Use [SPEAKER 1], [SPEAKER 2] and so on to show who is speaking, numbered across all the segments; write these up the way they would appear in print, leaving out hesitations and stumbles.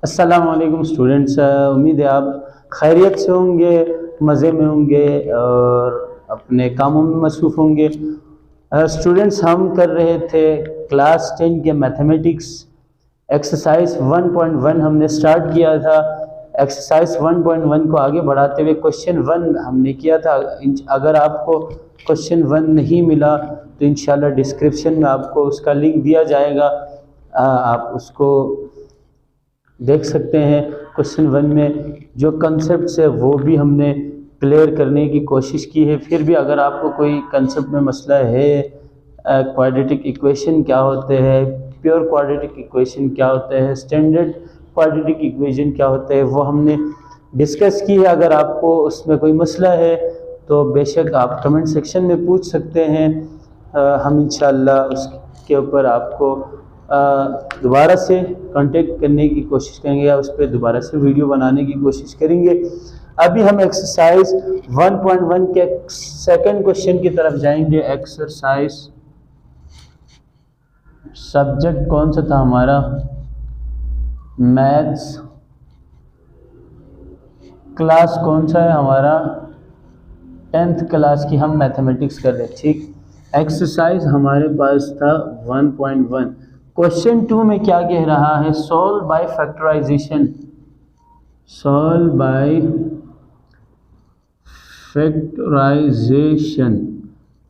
[SPEAKER 1] अस्सलाम वालेकुम स्टूडेंट्स। उम्मीद है आप खैरियत से होंगे, मज़े में होंगे और अपने कामों में मसरूफ़ होंगे। स्टूडेंट्स, हम कर रहे थे क्लास 10 के मैथमेटिक्स एक्सरसाइज 1.1 हमने स्टार्ट किया था। एक्सरसाइज 1.1 को आगे बढ़ाते हुए क्वेश्चन 1 हमने किया था। अगर आपको क्वेश्चन 1 नहीं मिला तो इंशाल्लाह डिस्क्रिप्शन में आपको उसका लिंक दिया जाएगा, आप उसको देख सकते हैं। क्वेश्चन 1 में जो कंसेप्ट है वो भी हमने क्लियर करने की कोशिश की है। फिर भी अगर आपको कोई कंसेप्ट में मसला है, क्वाड्रेटिक इक्वेशन क्या होते हैं, प्योर क्वाड्रेटिक इक्वेशन क्या होते हैं, स्टैंडर्ड क्वाड्रेटिक इक्वेशन क्या होते हैं, वो हमने डिस्कस की है। अगर आपको उसमें कोई मसला है तो बेशक आप कमेंट सेक्शन में पूछ सकते हैं। हम इंशाल्लाह उसके ऊपर आपको दोबारा से कांटेक्ट करने की कोशिश करेंगे या उस पर दोबारा से वीडियो बनाने की कोशिश करेंगे। अभी हम एक्सरसाइज 1.1 के सेकंड क्वेश्चन की तरफ जाएंगे। एक्सरसाइज सब्जेक्ट कौन सा था हमारा? मैथ्स। क्लास कौन सा है हमारा? 10th क्लास की हम मैथमेटिक्स कर रहे हैं। ठीक, एक्सरसाइज हमारे पास था 1.1। क्वेश्चन 2 में क्या कह रहा है? Solve by factorisation. Solve by factorisation.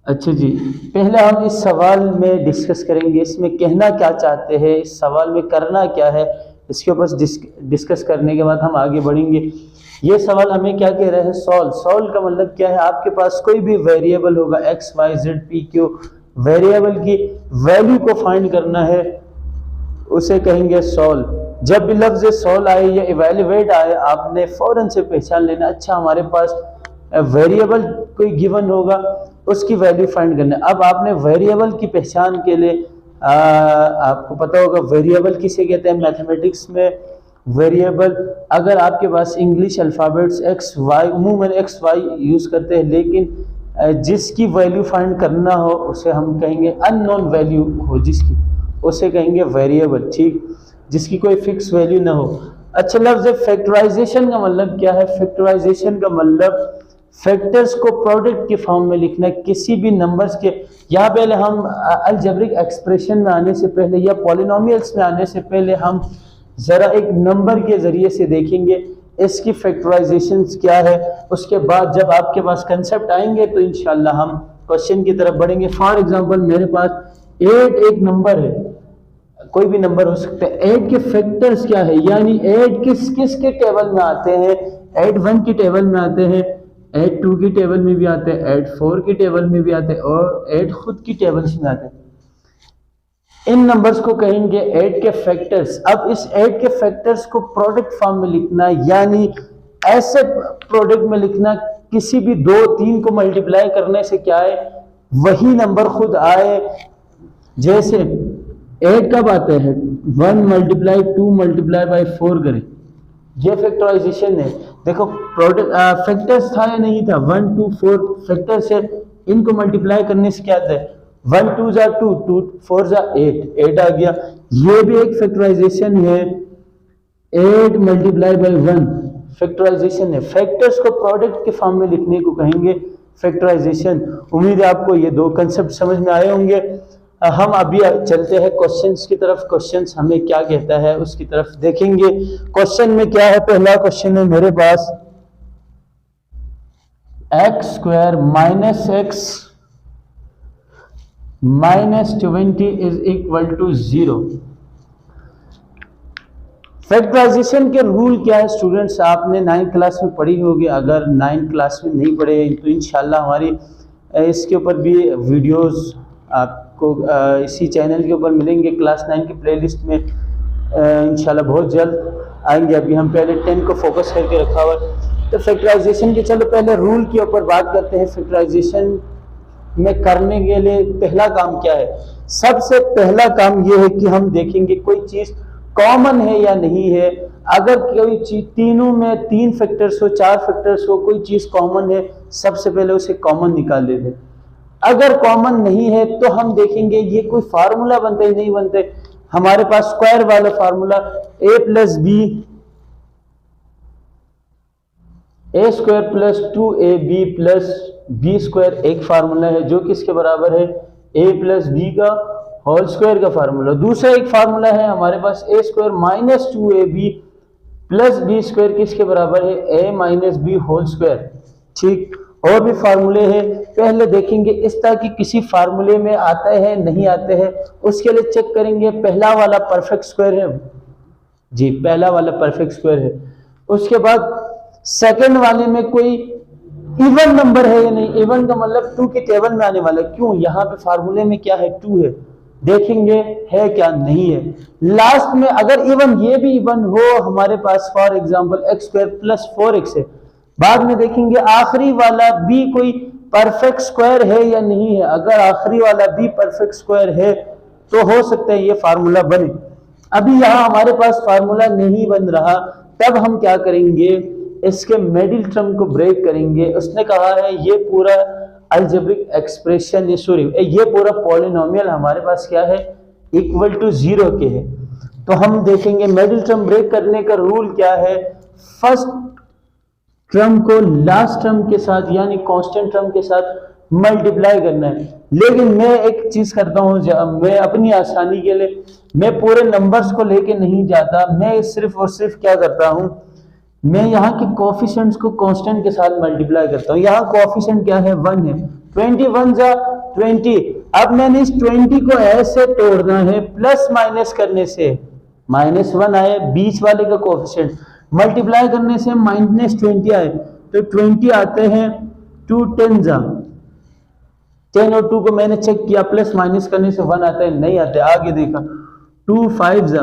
[SPEAKER 1] अच्छा जी, पहले हम इस सवाल में डिस्कस करेंगे इसमें कहना क्या चाहते हैं, इस सवाल में करना क्या है। इसके ऊपर डिस्कस करने के बाद हम आगे बढ़ेंगे। ये सवाल हमें क्या कह रहे हैं? सॉल्व का मतलब क्या है? आपके पास कोई भी वेरिएबल होगा x y z p q, variable की वैल्यू को फाइंड करना है, उसे कहेंगे सॉल्व। जब भी लफ्ज सॉल्व आए या इवेल्युएट आए, आपने फौरन से पहचान लेना, अच्छा हमारे पास वेरिएबल कोई गिवन होगा, उसकी वैल्यू फाइंड करना है। अब आपने वेरिएबल की पहचान के लिए आपको पता होगा वेरिएबल किसे कहते हैं मैथमेटिक्स में। वेरिएबल, अगर आपके पास इंग्लिश अल्फ़ाबेट्स एक्स वाई, उमूमन एक्स वाई यूज़ करते हैं, लेकिन जिसकी वैल्यू फाइंड करना हो उसे हम कहेंगे अननोन वैल्यू हो जिसकी, उसे कहेंगे वेरिएबल। ठीक, जिसकी कोई फिक्स वैल्यू ना हो। अच्छा, लफ्ज़ फैक्टराइजेशन का मतलब क्या है? फैक्टराइजेशन का मतलब फैक्टर्स को प्रोडक्ट के फॉर्म में लिखना, किसी भी नंबर्स के। यहाँ पहले हम अलजेब्रिक एक्सप्रेशन में आने से पहले या पॉलिनोमियल्स में आने से पहले हम ज़रा एक नंबर के ज़रिए से देखेंगे इसकी फैक्टराइजेशन क्या है। उसके बाद जब आपके पास कंसेप्ट आएंगे तो इंशाल्लाह हम क्वेश्चन की तरफ बढ़ेंगे। फॉर एग्जांपल, मेरे पास 8 एक नंबर है, कोई भी नंबर हो सकता है। 8 के फैक्टर्स क्या है, यानी 8 किस किस के टेबल में आते हैं? 8 1 की टेबल में आते हैं, 8 2 की टेबल में भी आते हैं, 8 4 की टेबल में भी आते हैं और 8 खुद की टेबल्स में आते हैं। इन नंबर्स को कहेंगे 8 के फैक्टर्स। अब इस 8 के फैक्टर्स को प्रोडक्ट फॉर्म में लिखना, यानी ऐसे प्रोडक्ट में लिखना, किसी भी 2 3 को मल्टीप्लाई करने से क्या है, वही नंबर खुद आए। जैसे 8 कब आते हैं? 1 मल्टीप्लाई 2 मल्टीप्लाई बाई 4 करें, ये फैक्टराइजेशन है। देखो प्रोडक्ट फैक्टर्स था या नहीं था? 1 2 4 फैक्टर्स है, इनको मल्टीप्लाई करने से क्या आता है? 1 2 जा 2 2 4 जा 8 आ गया। ये भी एक फैक्टराइजेशन है। 8 मल्टीप्लाई बाई 1 फैक्टराइजेशन है। फैक्टर्स को प्रोडक्ट के फॉर्म में लिखने को कहेंगे फैक्टराइजेशन। उम्मीद है आपको ये 2 कंसेप्ट समझ में आए होंगे। हम अभी चलते हैं क्वेश्चंस की तरफ। क्वेश्चंस हमें क्या कहता है उसकी तरफ देखेंगे। क्वेश्चन में क्या है? पहला क्वेश्चन है मेरे पास, X square minus X minus 20 is equal to 0। Factorization के रूल क्या है स्टूडेंट्स? आपने 9th क्लास में पढ़ी होगी। अगर 9th क्लास में नहीं पढ़े तो इंशाल्लाह हमारी इसके ऊपर भी वीडियोस आपको इसी चैनल के ऊपर मिलेंगे। क्लास 9 की प्लेलिस्ट में इंशाल्लाह बहुत जल्द आएंगे। अभी हम पहले 10 को फोकस करके रखा हुआ है। तो फैक्टराइजेशन के, चलो पहले रूल के ऊपर बात करते हैं। फैक्टराइजेशन में करने के लिए पहला काम क्या है? सबसे पहला काम यह है कि हम देखेंगे कोई चीज़ कॉमन है या नहीं है। अगर कोई चीज तीनों में 3 फैक्टर्स हो, 4 फैक्टर्स हो, कोई चीज कॉमन है, सबसे पहले उसे कॉमन निकाल लेते हैं। अगर कॉमन नहीं है तो हम देखेंगे ये कोई फार्मूला बनते ही नहीं बनते। हमारे पास स्क्वायर वाला formula A plus B A square plus 2ab plus B square एक फार्मूला है जो किसके बराबर है ए प्लस बी का होल स्क्वायर का फार्मूला। दूसरा एक फार्मूला है हमारे पास A square minus 2ab plus B square किसके बराबर है A minus B whole square. ठीक, और भी फार्मूले हैं, पहले देखेंगे इस तरह की किसी फार्मूले में आते हैं नहीं आते हैं, उसके लिए चेक करेंगे। पहला वाला परफेक्ट स्क्वायर है जी, पहला वाला परफेक्ट स्क्वायर है। उसके बाद सेकंड वाले में कोई इवन नंबर है या नहीं, इवन का मतलब 2 की टेबल में आने वाला है। क्यों, यहाँ पे फार्मूले में क्या है 2 है, देखेंगे है क्या नहीं है। लास्ट में अगर इवन, ये भी इवन हो हमारे पास, for example X square plus 4x है, बाद में देखेंगे आखिरी वाला बी कोई परफेक्ट स्क्वायर है या नहीं है। अगर आखिरी वाला बी परफेक्ट स्क्वायर है तो हो सकता है ये फार्मूला बने। अभी यहाँ हमारे पास फार्मूला नहीं बन रहा, तब हम क्या करेंगे, इसके मिडिल टर्म को ब्रेक करेंगे। उसने कहा है ये पूरा अलजेब्रिक एक्सप्रेशन, ये पूरा पॉलिनोमियल हमारे पास क्या है, इक्वल टू 0 के है। तो हम देखेंगे मिडिल टर्म ब्रेक करने का रूल क्या है, फर्स्ट टर्म को लास्ट टर्म के साथ यानी कांस्टेंट टर्म के साथ मल्टीप्लाई करना है। लेकिन मैं एक चीज करता हूँ, मैं अपनी आसानी के लिए मैं पूरे नंबर्स को लेके नहीं जाता, मैं सिर्फ और सिर्फ क्या करता हूँ, मैं यहाँ के कोफिशिएंट्स को कांस्टेंट के साथ मल्टीप्लाई करता हूँ। यहाँ कोफिशिएंट क्या है, 1 है, 21 जा 20। अब मैंने इस 20 को ऐसे तोड़ना है, प्लस माइनस करने से -1 आए, बीच वाले का कोफिशिएंट मल्टीप्लाई करने से -20 आए, तो 20 आते हैं, 2 10 जा 10 और 2 को मैंने चेक किया, प्लस माइनस करने से 1 आता है, नहीं आते। आगे देखा 2 5 जा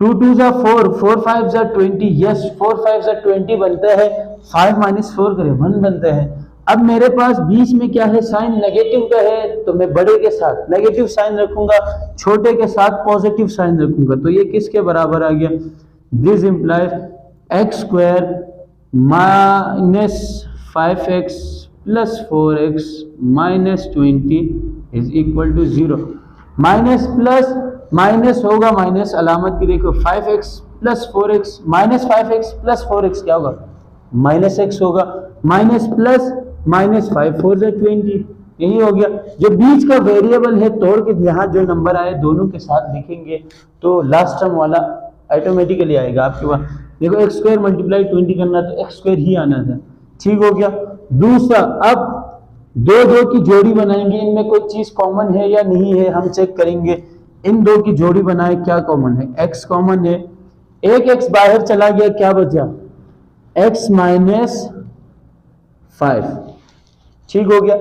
[SPEAKER 1] 2 2 जा 4 4 5 जा 20, यस 4 5 जा 20 बनता है, 5 माइनस 4 करें 1 बनता है। अब मेरे पास बीच में क्या है, साइन नेगेटिव का है, तो मैं बड़े के साथ नेगेटिव साइन रखूंगा, छोटे के साथ पॉजिटिव साइन रखूंगा, तो ये किसके बराबर आ गया, this implies x square minus 5x plus 4x minus 20 is equal to 0। Minus plus minus होगा, माइनस अलामत की देखो, 5x plus 4x minus 5x plus 4x क्या होगा, माइनस x होगा, माइनस प्लस माइनस 5 4 जा 20, यही हो गया। जो बीच का वेरिएबल है तोड़ के यहाँ जो नंबर आए दोनों के साथ लिखेंगे तो लास्ट टर्म वाला ऑटोमेटिकली आएगा आपके पास। देखो एक्स स्क्वायर मल्टीप्लाई 20 करना तो एक्स स्क्वायर ही आना था, ठीक हो गया। दूसरा, अब 2 2 की जोड़ी बनाएंगे, इनमें कोई चीज कॉमन है या नहीं है हम चेक करेंगे। इन 2 की जोड़ी बनाए, क्या कॉमन है, x कॉमन है, एक x बाहर चला गया, क्या बचा, x माइनस 5, ठीक हो गया।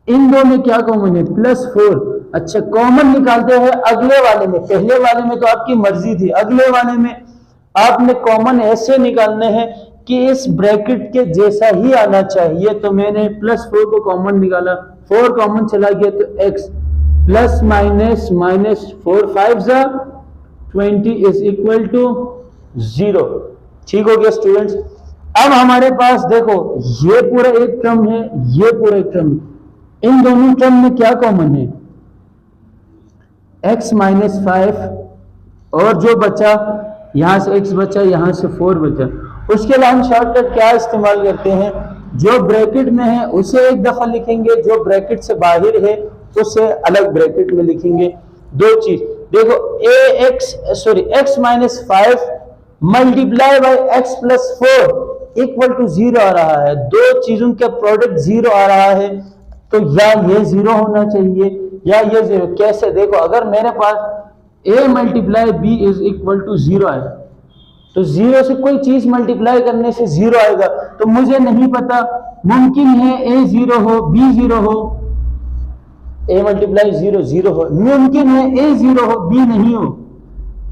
[SPEAKER 1] इन 2 में क्या कॉमन है, प्लस 4। अच्छा, कॉमन निकालते हैं अगले वाले में, पहले वाले में तो आपकी मर्जी थी, अगले वाले में आपने कॉमन ऐसे निकालने हैं कि इस ब्रैकेट के जैसा ही आना चाहिए। तो मैंने प्लस 4 को कॉमन निकाला, 4 कॉमन चला गया तो x प्लस माइनस माइनस 4 5 जा 20 इज इक्वल टू 0, ठीक हो गया स्टूडेंट्स। अब हमारे पास देखो ये पूरा एक टर्म है, ये पूरा एक टर्म है, इन दोनों टर्म में क्या कॉमन है, x माइनस 5 और जो बचा यहां से x बचा, यहां से 4 बचा। उसके लिए हम शॉर्टकट क्या इस्तेमाल करते हैं, जो ब्रैकेट में है उसे एक दफा लिखेंगे, जो ब्रैकेट से बाहर है उसे अलग ब्रैकेट में लिखेंगे। दो चीज देखो, x minus 5 multiply by x plus 4 equal to 0 आ रहा है, दो चीजों का प्रोडक्ट 0 आ रहा है, तो या ये 0 होना चाहिए या ये 0। कैसे, देखो अगर मेरे पास a multiply b is equal to 0 आए, तो 0 से कोई चीज मल्टीप्लाई करने से 0 आएगा, तो मुझे नहीं पता, मुमकिन है a 0 हो b 0 हो, a मल्टीप्लाई 0 0 हो, मुमकिन है a 0 हो b नहीं हो,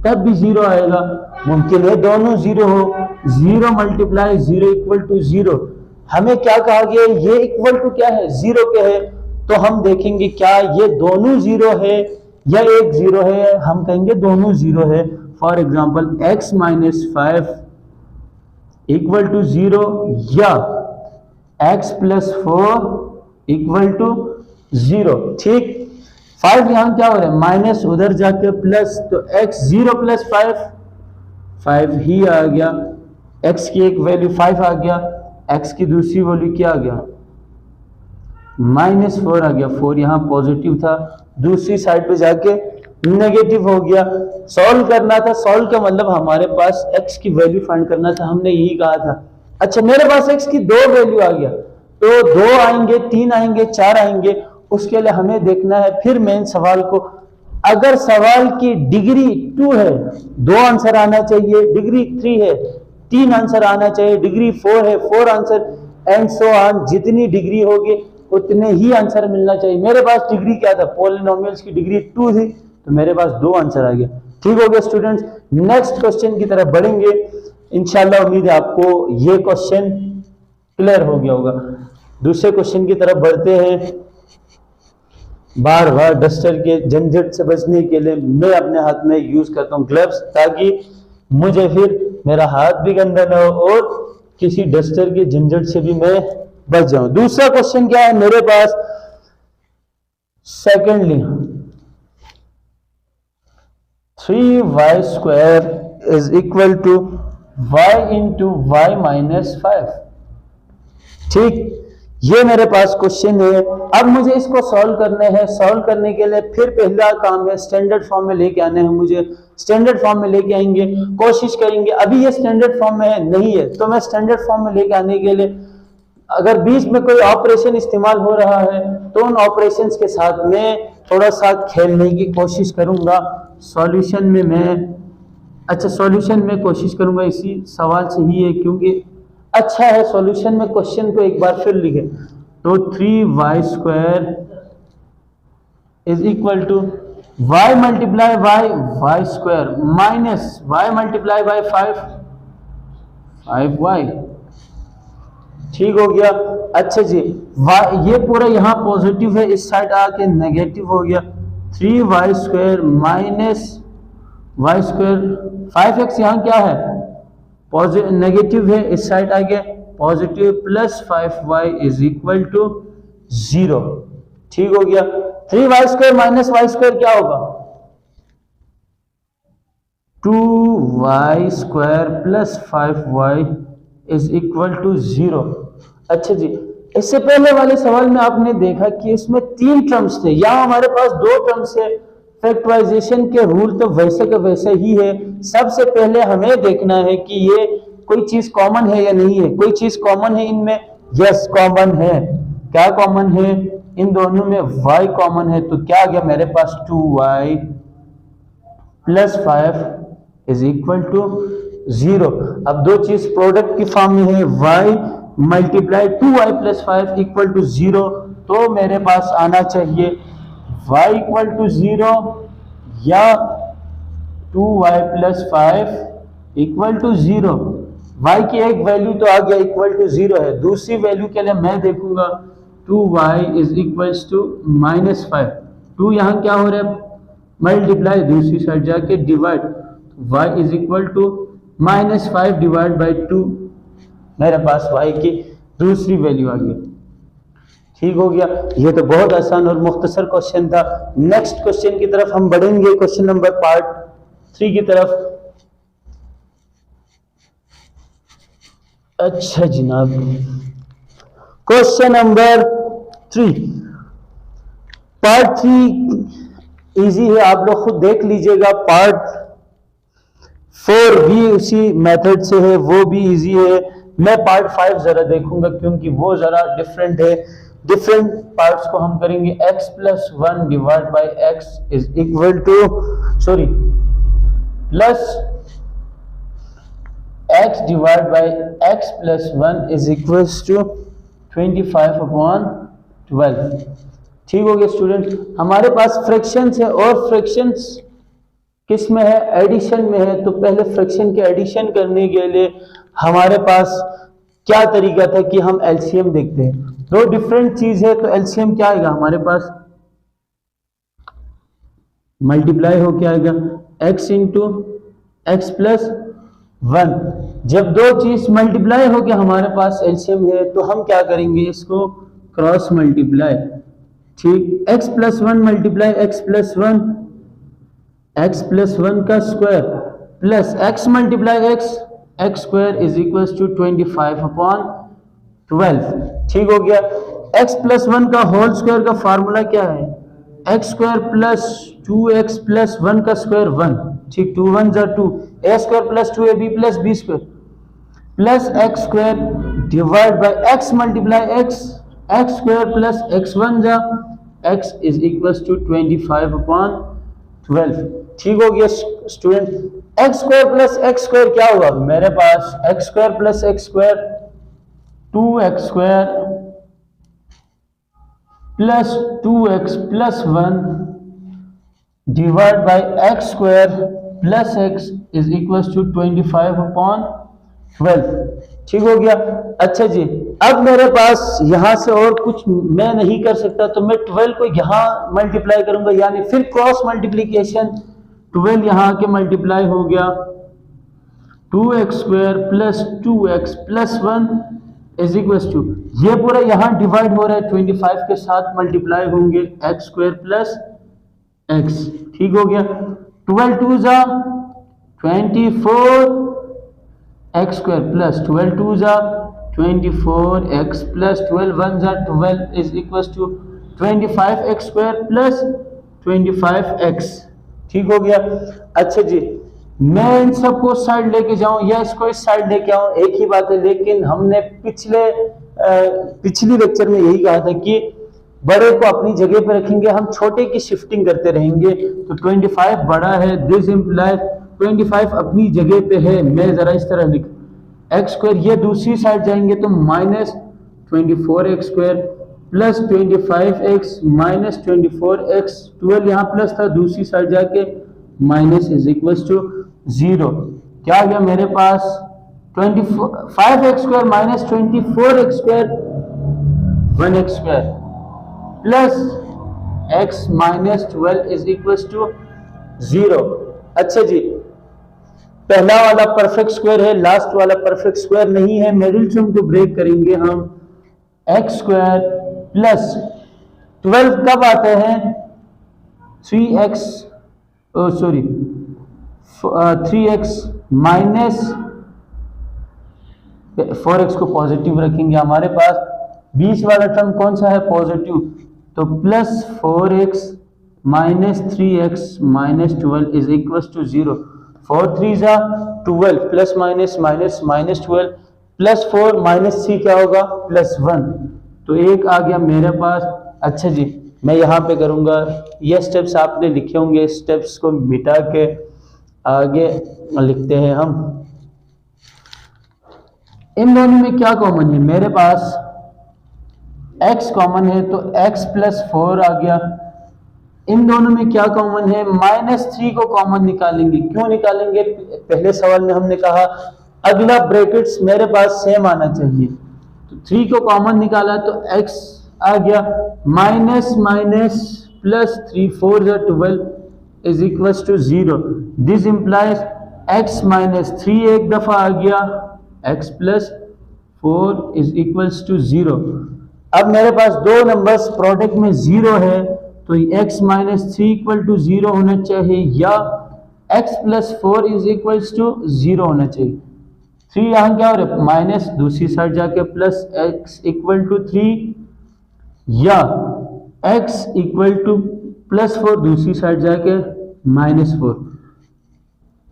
[SPEAKER 1] तब भी 0 आएगा, मुमकिन है दोनों 0 हो, 0 मल्टीप्लाई 0 इक्वल टू 0। हमें क्या कहा गया, ये इक्वल टू क्या है, 0 के है, तो हम देखेंगे क्या ये दोनों 0 है या एक 0 है, हम कहेंगे दोनों 0 है। For example x minus 5 equal to 0 या x प्लस 4 इक्वल टू 0, ठीक। 5 यहाँ क्या हो रहा है माइनस, उधर जाके प्लस, तो x 0 प्लस 5 ही आ गया। x की एक वैल्यू 5 आ गया, x की दूसरी वैल्यू क्या आ गया -4 आ गया। 4 यहाँ पॉजिटिव था, दूसरी साइड पे जाके नेगेटिव हो गया। सॉल्व करना था, सॉल्व का मतलब हमारे पास x की वैल्यू फाइंड करना था, हमने यही कहा था। अच्छा मेरे पास x की 2 वैल्यू आ गया, तो 2 आएंगे, 3 आएंगे, 4 आएंगे, उसके लिए हमें देखना है फिर मेन सवाल को। अगर सवाल की डिग्री 2 है 2 आंसर आना चाहिए, डिग्री 3 है 3 आंसर आना चाहिए, डिग्री 4 है 4 आंसर, एंड सो ऑन। जितनी डिग्री होगी उतने ही आंसर मिलना चाहिए। मेरे पास डिग्री क्या था, पॉलिनोमियल्स की डिग्री 2 थी, तो मेरे पास 2 आंसर आ गया। ठीक हो गया स्टूडेंट्स, नेक्स्ट क्वेश्चन की तरफ बढ़ेंगे इंशाल्लाह। उम्मीद है आपको ये क्वेश्चन क्लियर हो गया होगा। दूसरे क्वेश्चन की तरफ बढ़ते हैं। बार बार डस्टर के झंझट से बचने के लिए मैं अपने हाथ में यूज करता हूँ ग्लव्स, ताकि मुझे फिर मेरा हाथ भी गंदा ना हो और किसी डस्टर के झंझट से भी मैं बच जाऊं। दूसरा क्वेश्चन क्या है मेरे पास, secondly 3y² is equal to y into Y minus 5। ठीक, ये मेरे पास क्वेश्चन है। अब मुझे इसको सॉल्व करने हैं। सॉल्व करने के लिए फिर पहला काम है स्टैंडर्ड फॉर्म में लेके आने हैं मुझे। स्टैंडर्ड फॉर्म में लेके आएंगे, कोशिश करेंगे। अभी ये स्टैंडर्ड फॉर्म में नहीं है, तो मैं स्टैंडर्ड फॉर्म में लेके आने के लिए अगर बीच में कोई ऑपरेशन इस्तेमाल हो रहा है तो उन ऑपरेशंस के साथ में थोड़ा सा खेलने की कोशिश करूंगा। सॉल्यूशन में मैं सॉल्यूशन में कोशिश करूंगा इसी सवाल से ही है, क्योंकि अच्छा है सॉल्यूशन में क्वेश्चन को एक बार फिर लिखे। तो 3y² is equal to y multiply by y² minus y multiply by 5y। ठीक हो गया। अच्छा जी, ये पूरा यहाँ पॉजिटिव है, इस साइड आके नेगेटिव हो गया। 3y² माइनस y², 5x यहाँ क्या है पॉजिटिव, नेगेटिव है, इस साइड आ गया positive, plus 5y is equal to 0। ठीक हो गया। 3y² माइनस y² क्या होगा 2y² plus 5y is equal to 0। अच्छा जी, इससे पहले वाले सवाल में आपने देखा कि इसमें 3 टर्म्स थे, यहाँ हमारे पास 2 टर्म्स है। फैक्टराइजेशन के रूल तो वैसे के वैसे ही है। सबसे पहले हमें देखना है कि ये कोई चीज कॉमन है या नहीं है। कोई चीज कॉमन है इनमें, यस कॉमन है। क्या कॉमन है इन दोनों में, y कॉमन है। तो क्या आ गया मेरे पास 2y plus 5 is equal to 0। अब दो चीज प्रोडक्ट की फॉर्म में है, y multiply 2y plus 5 equal to 0। तो मेरे पास आना चाहिए y इक्वल टू 0 या 2y plus 5 equal to 0। y की एक वैल्यू तो आ गया इक्वल टू 0 है, दूसरी वैल्यू के लिए मैं देखूंगा 2y is equals to minus 5। 2 यहाँ क्या हो रहा है मल्टीप्लाई, दूसरी साइड जाके divide, y is equal to minus 5 divide by 2। मेरे पास y की दूसरी वैल्यू आ गई। ठीक हो गया। ये तो बहुत आसान और मुख्तसर क्वेश्चन था। नेक्स्ट क्वेश्चन की तरफ हम बढ़ेंगे, क्वेश्चन नंबर पार्ट 3 की तरफ। अच्छा जनाब, क्वेश्चन नंबर 3 पार्ट 3 इजी है, आप लोग खुद देख लीजिएगा। पार्ट 4 भी उसी मेथड से है, वो भी इजी है। मैं पार्ट 5 जरा देखूंगा क्योंकि वो जरा डिफरेंट है। डिफरेंट पार्ट्स को हम करेंगे। x plus 1 divide by x is equal to plus x divide by x plus 1 is equal to 25/12। ठीक हो गया स्टूडेंट। हमारे पास फ्रैक्शंस है और फ्रैक्शंस किस में है, एडिशन में है। तो पहले फ्रैक्शन के एडिशन करने के लिए हमारे पास क्या तरीका था कि हम एलसीएम देखते हैं। दो डिफरेंट चीज है, तो एलसीएम क्या आएगा हमारे पास मल्टीप्लाई हो क्या आएगा x इंटू एक्स प्लस 1। जब दो चीज मल्टीप्लाई हो गया हमारे पास एलसीएम है, तो हम क्या करेंगे इसको क्रॉस मल्टीप्लाई। ठीक, x plus 1 multiply x plus 1 का square plus x multiply x square is equal to 25/12। ठीक हो गया। x प्लस 1 का होल स्क्वायर का फार्मूला क्या है? x square plus 2x plus 1 का स्क्वायर 1। ठीक, 2 1 जा 2, a square plus 2ab plus b square plus x square divide by x multiply x square plus x1 जा x इज इक्वल टू 25/12। ठीक हो गया student. x square plus x square क्या होगा मेरे पास? x square plus x square 2x square plus 2x plus 1 divide by x square plus x is equal to 25/12। ठीक हो गया। अच्छा जी, अब मेरे पास यहां से और कुछ मैं नहीं कर सकता, तो मैं 12 को यहां मल्टीप्लाई करूंगा, यानी फिर क्रॉस मल्टीप्लीकेशन। 12 यहां के मल्टीप्लाई हो गया 2x square plus 2x plus 1 is equal to, ये पूरा यहां डिवाइड हो रहा है 25 के साथ मल्टीप्लाई होंगे x स्क्वायर प्लस x। ठीक हो गया। 12 2 जा 24 x स्क्वायर प्लस 12 2 जा 24 x प्लस 12 1 जा 12 is equal to 25 x square plus 25 x। ठीक हो गया। अच्छा जी, मैं इन सबको साइड लेके जाऊं या इसको इस साइड लेके आऊं, एक ही बात है। लेकिन हमने पिछली लेक्चर में यही कहा था कि बड़े को अपनी जगह पे रखेंगे, हम छोटे की शिफ्टिंग करते रहेंगे। तो 25 बड़ा है, दिस इम्प्लाइज 25 अपनी जगह पे है। मैं जरा इस तरह लिख एक्स स्क्वायर, ये दूसरी साइड जाएंगे तो minus 24x square plus 25x minus 24x, 12 यहाँ प्लस था, दूसरी साइड जाके माइनस इज इक्वल टू 0। क्या आ गया मेरे पास? 5x square minus 24x square 1x square plus x minus 12 is equal to 0। अच्छा जी, पहला वाला परफेक्ट स्क्वायर है, लास्ट वाला परफेक्ट स्क्वायर नहीं है। मिडिल टर्म को ब्रेक करेंगे हम। x स्क्वायर प्लस 12 कब आते हैं? 3x माइनस 4x को पॉजिटिव रखेंगे। हमारे पास 20 वाला टर्म कौन सा है? पॉजिटिव। तो plus 4x minus 3x minus 12 is equal to 0। 4 3 जा 12 plus minus minus minus 12 plus 4 minus 3 क्या होगा? प्लस 1। तो एक आ गया मेरे पास। अच्छा जी, मैं यहाँ पे करूँगा, ये स्टेप्स आपने लिखे होंगे, स्टेप्स को मिटा के आगे लिखते हैं हम। इन दोनों में क्या कॉमन है? मेरे पास x कॉमन है तो x प्लस 4 आ गया। इन दोनों में क्या कॉमन है? माइनस 3 को कॉमन निकालेंगे। क्यों निकालेंगे? पहले सवाल में हमने कहा अगला ब्रैकेट्स मेरे पास सेम आना चाहिए, तो 3 को कॉमन निकाला तो x आ गया माइनस माइनस प्लस 3 4 जा 12 is equal to 0। This implies x minus 3 एक दफा आ गया, x plus 4 is equal to 0। अब मेरे पास दो नंबर्स प्रोडक्ट में 0 है, तो x माइनस 3 इक्वल टू 0 होना चाहिए या x plus 4 is equal to 0 होना चाहिए। 3 यहाँ क्या हो रहा है? माइनस, दूसरी साइड जाके प्लस x इक्वल टू 3 या x इक्वल टू प्लस 4, दूसरी साइड जाके माइनस 4।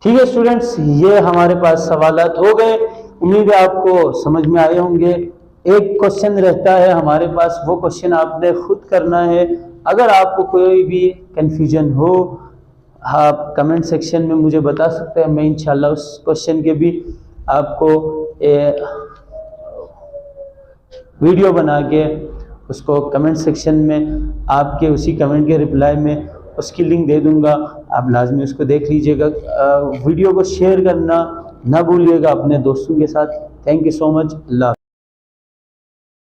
[SPEAKER 1] ठीक है स्टूडेंट्स, ये हमारे पास सवालात हो गए। उम्मीद है आपको समझ में आए होंगे। एक क्वेश्चन रहता है हमारे पास, वो क्वेश्चन आपने खुद करना है। अगर आपको कोई भी कंफ्यूजन हो, आप कमेंट सेक्शन में मुझे बता सकते हैं। मैं इंशाल्लाह उस क्वेश्चन के भी आपको वीडियो बना के उसको कमेंट सेक्शन में आपके उसी कमेंट के रिप्लाई में उसकी लिंक दे दूंगा। आप लाजमी उसको देख लीजिएगा। वीडियो को शेयर करना ना भूलिएगा अपने दोस्तों के साथ। Thank you so much. Allah.